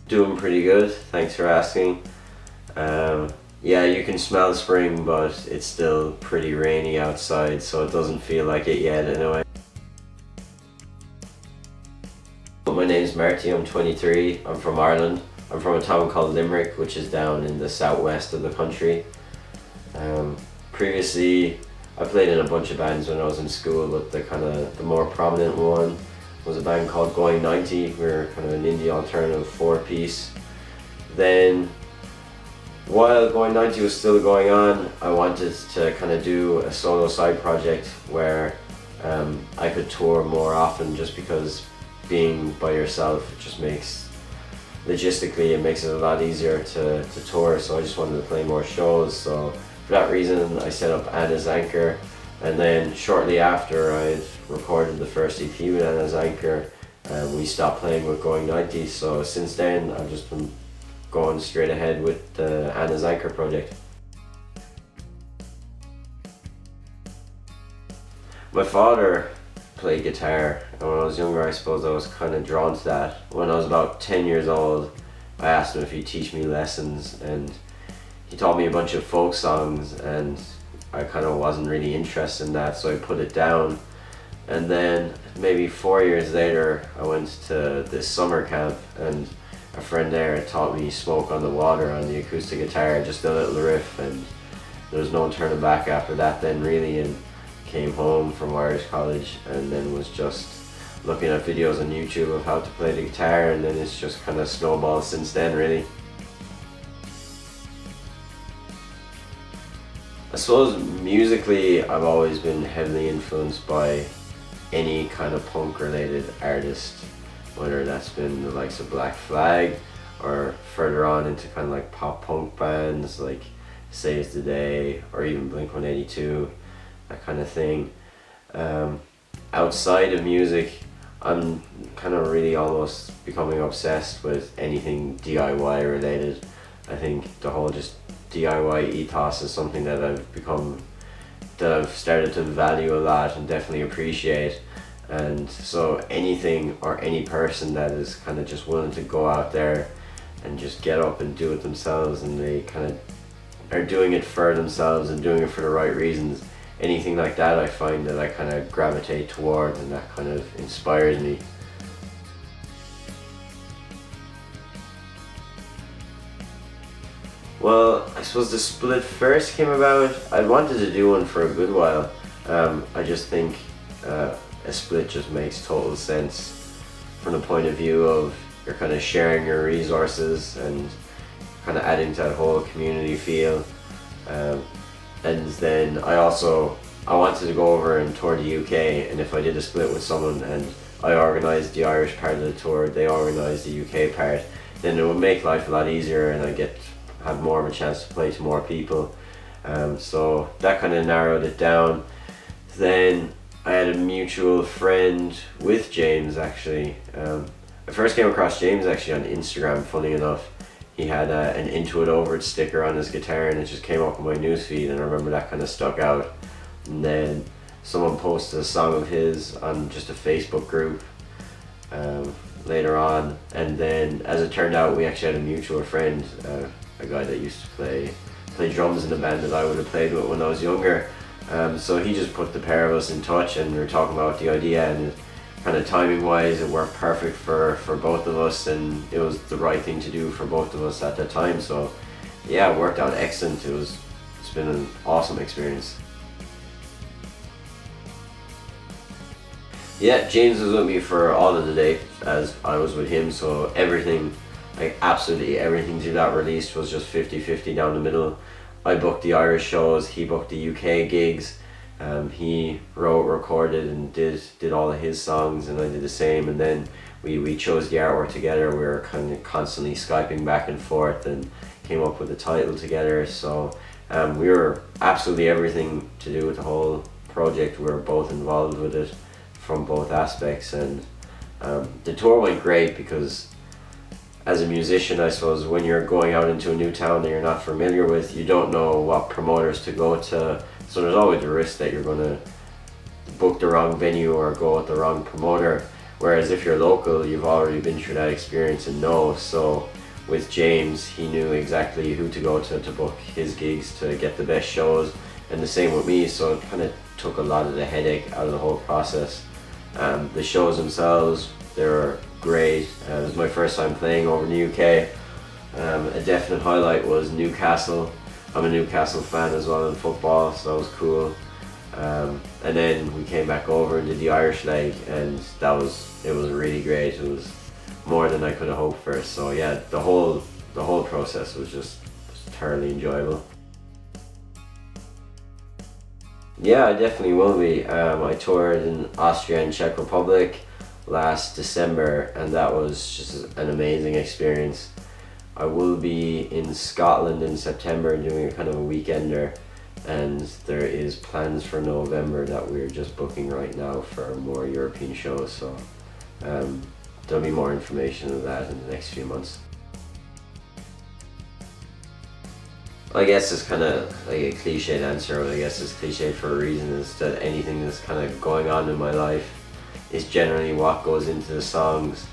Doing pretty good, thanks for asking. Yeah, you can smell spring, but it's still pretty rainy outside, so it doesn't feel like it yet anyway. My name's Marty, I'm 23, I'm from Ireland. I'm from a town called Limerick, which is down in the southwest of the country. Previously, I played in a bunch of bands when I was in school, but the more prominent one was a band called Going 90. We were kind of an indie alternative four-piece. Then, while Going 90 was still going on, I wanted to kind of do a solo side project where I could tour more often, just because being by yourself just logistically it makes it a lot easier to tour, so I just wanted to play more shows. So for that reason I set up Anna's Anchor, and then shortly after I recorded the first EP with Anna's Anchor, we stopped playing with Going 90, so since then I've just been going straight ahead with the Anna's Anchor project. My father played guitar, and when I was younger I suppose I was kind of drawn to that. When I was about 10 years old, I asked him if he'd teach me lessons, and he taught me a bunch of folk songs, and I kind of wasn't really interested in that, so I put it down. And then maybe 4 years later I went to this summer camp, and a friend there taught me Smoke on the Water on the acoustic guitar, just a little riff, and there was no turning back after that then really. And came home from Irish college and then was just looking at videos on YouTube of how to play the guitar, and then it's just kind of snowballed since then really. I suppose musically I've always been heavily influenced by any kind of punk related artist, whether that's been the likes of Black Flag or further on into kind of like pop punk bands like Saves the Day or even Blink-182, that kind of thing. Outside of music, I'm kind of really almost becoming obsessed with anything DIY related. I think the whole just DIY ethos is something that I've started to value a lot and definitely appreciate. And so anything or any person that is kind of just willing to go out there and just get up and do it themselves, and they kind of are doing it for themselves and doing it for the right reasons, anything like that I find that I kind of gravitate toward, and that kind of inspires me. Well, I suppose the split first came about. I wanted to do one for a good while. I just think a split just makes total sense from the point of view of you're kind of sharing your resources and kind of adding to that whole community feel. And then I wanted to go over and tour the UK, and if I did a split with someone and I organised the Irish part of the tour, they organised the UK part, then it would make life a lot easier and I have more of a chance to play to more people. So that kind of narrowed it down. Then I had a mutual friend with James actually. I first came across James actually on Instagram, funny enough. He had an Into It Over It sticker on his guitar, and it just came up on my newsfeed, and I remember that kind of stuck out. And then someone posted a song of his on just a Facebook group later on, and then as it turned out we actually had a mutual friend, a guy that used to play drums in a band that I would have played with when I was younger. So he just put the pair of us in touch, and we were talking about the idea, and kind of timing wise it worked perfect for both of us, and it was the right thing to do for both of us at that time. So yeah, it worked out excellent. It's been an awesome experience. Yeah, James was with me for all of the dates as I was with him, so everything, like absolutely everything to that release was just 50-50 down the middle. I booked the Irish shows, he booked the UK gigs. He wrote, recorded and did all of his songs, and I did the same, and then we chose the artwork together. We were kind of constantly Skyping back and forth and came up with the title together. So we were absolutely everything to do with the whole project. We were both involved with it from both aspects, and the tour went great because as a musician, I suppose, when you're going out into a new town that you're not familiar with, you don't know what promoters to go to, so there's always the risk that you're going to book the wrong venue or go with the wrong promoter. Whereas if you're local, you've already been through that experience and know. So with James, he knew exactly who to go to book his gigs to get the best shows, and the same with me, so it kind of took a lot of the headache out of the whole process. The shows themselves, they were great. It was my first time playing over in the UK. A definite highlight was Newcastle. I'm a Newcastle fan as well in football, so that was cool. And then we came back over and did the Irish leg, and it was really great. It was more than I could have hoped for. So yeah, the whole process was just thoroughly enjoyable. Yeah, I definitely will be. I toured in Austria and Czech Republic last December, and that was just an amazing experience. I will be in Scotland in September doing a kind of a weekender, and there is plans for November that we're just booking right now for more European shows, so there'll be more information on that in the next few months. I guess it's kind of like a cliched answer, but I guess it's cliched for a reason, is that anything that's kind of going on in my life is generally what goes into the songs.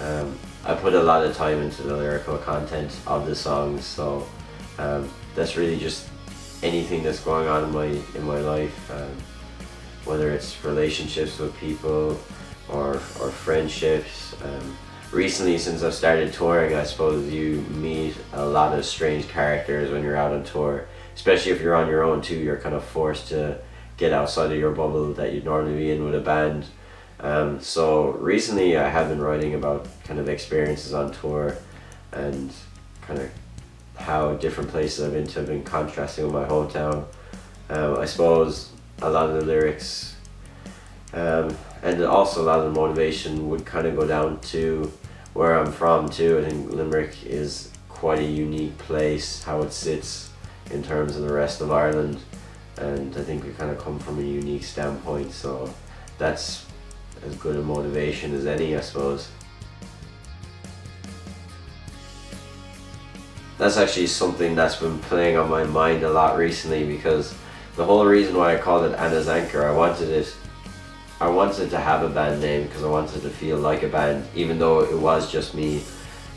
I put a lot of time into the lyrical content of the songs, so that's really just anything that's going on in my life, whether it's relationships with people or friendships. Recently, since I've started touring, I suppose you meet a lot of strange characters when you're out on tour, especially if you're on your own too. You're kind of forced to get outside of your bubble that you'd normally be in with a band. So recently I have been writing about kind of experiences on tour and kind of how different places I've been to have been contrasting with my hometown. I suppose a lot of the lyrics and also a lot of the motivation would kind of go down to where I'm from too. I think Limerick is quite a unique place, how it sits in terms of the rest of Ireland, and I think we kind of come from a unique standpoint, so that's as good a motivation as any, I suppose. That's actually something that's been playing on my mind a lot recently, because the whole reason why I called it Anna's Anchor, I wanted to have a band name because I wanted to feel like a band, even though it was just me.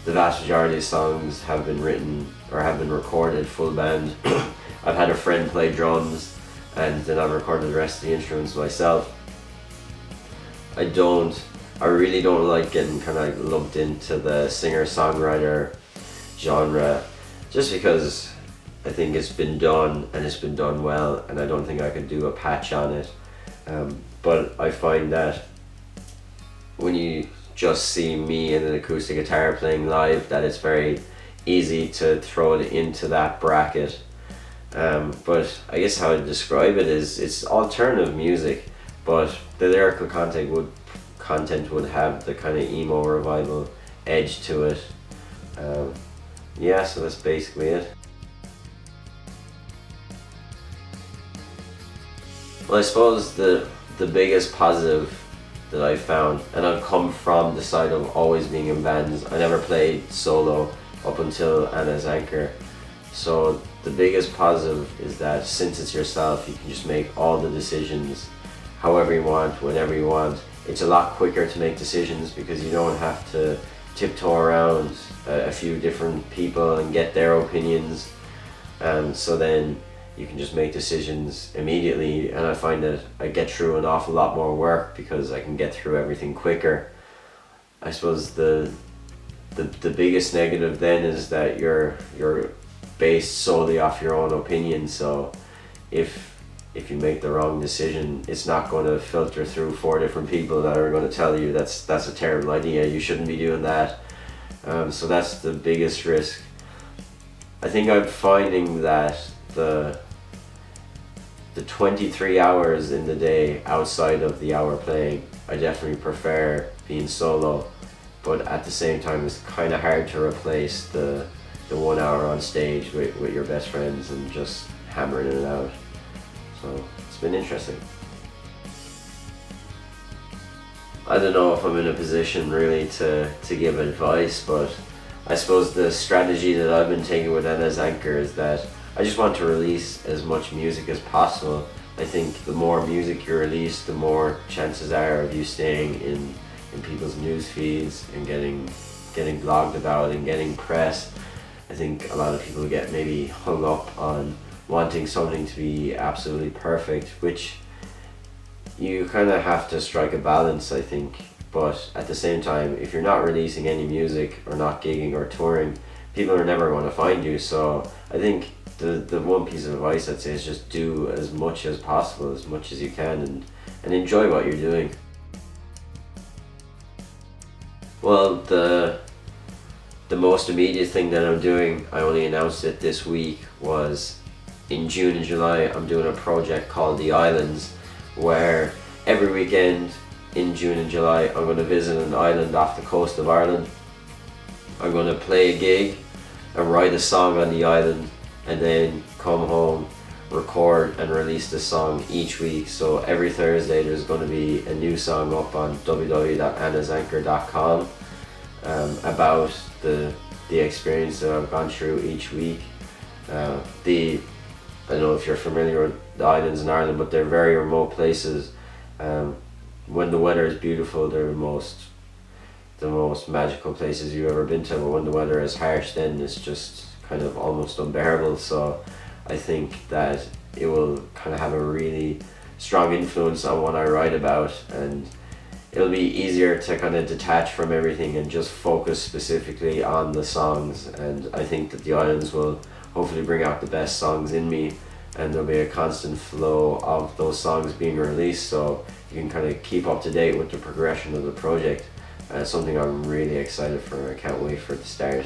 The vast majority of songs have been written or have been recorded full band. I've had a friend play drums, and then I've recorded the rest of the instruments myself. I really don't like getting kind of lumped into the singer-songwriter genre, just because I think it's been done and it's been done well, and I don't think I could do a patch on it. But I find that when you just see me and an acoustic guitar playing live, that it's very easy to throw it into that bracket. But I guess how I'd describe it is it's alternative music, but the lyrical content would have the kind of emo revival edge to it. Yeah, so that's basically it. Well, I suppose the biggest positive that I've found, and I've come from the side of always being in bands, I never played solo up until Anna's Anchor. So the biggest positive is that since it's yourself, you can just make all the decisions however you want, whenever you want. It's a lot quicker to make decisions because you don't have to tiptoe around a few different people and get their opinions. So then you can just make decisions immediately, and I find that I get through an awful lot more work because I can get through everything quicker. I suppose the biggest negative then is that you're based solely off your own opinion, so if you make the wrong decision, it's not going to filter through 4 different people that are going to tell you that's a terrible idea, you shouldn't be doing that. So that's the biggest risk. I think I'm finding that the 23 hours in the day outside of the hour playing, I definitely prefer being solo, but at the same time it's kind of hard to replace the 1 hour on stage with your best friends and just hammering it out. So it's been interesting. I don't know if I'm in a position really to give advice, but I suppose the strategy that I've been taking with Anna's Anchor is that I just want to release as much music as possible. I think the more music you release, the more chances are of you staying in in people's news feeds and getting blogged about and getting press. I think a lot of people get maybe hung up on wanting something to be absolutely perfect, which you kind of have to strike a balance, I think. But at the same time, if you're not releasing any music or not gigging or touring, people are never going to find you. So I think the one piece of advice I'd say is just do as much as possible, as much as you can, and enjoy what you're doing. Well, the most immediate thing that I'm doing, I only announced it this week, was in June and July I'm doing a project called The Islands, where every weekend in June and July I'm going to visit an island off the coast of Ireland. I'm going to play a gig and write a song on the island, and then come home, record and release the song each week. So every Thursday there's going to be a new song up on www.IDIOTEQ.com about the experience that I've gone through each week. I don't know if you're familiar with the islands in Ireland, but they're very remote places. When the weather is beautiful, they're the most magical places you've ever been to, but when the weather is harsh, then it's just kind of almost unbearable. So I think that it will kind of have a really strong influence on what I write about, and it'll be easier to kind of detach from everything and just focus specifically on the songs. And I think that the islands will hopefully bring out the best songs in me, and there'll be a constant flow of those songs being released, so you can kind of keep up to date with the progression of the project. Something I'm really excited for. I can't wait for it to start.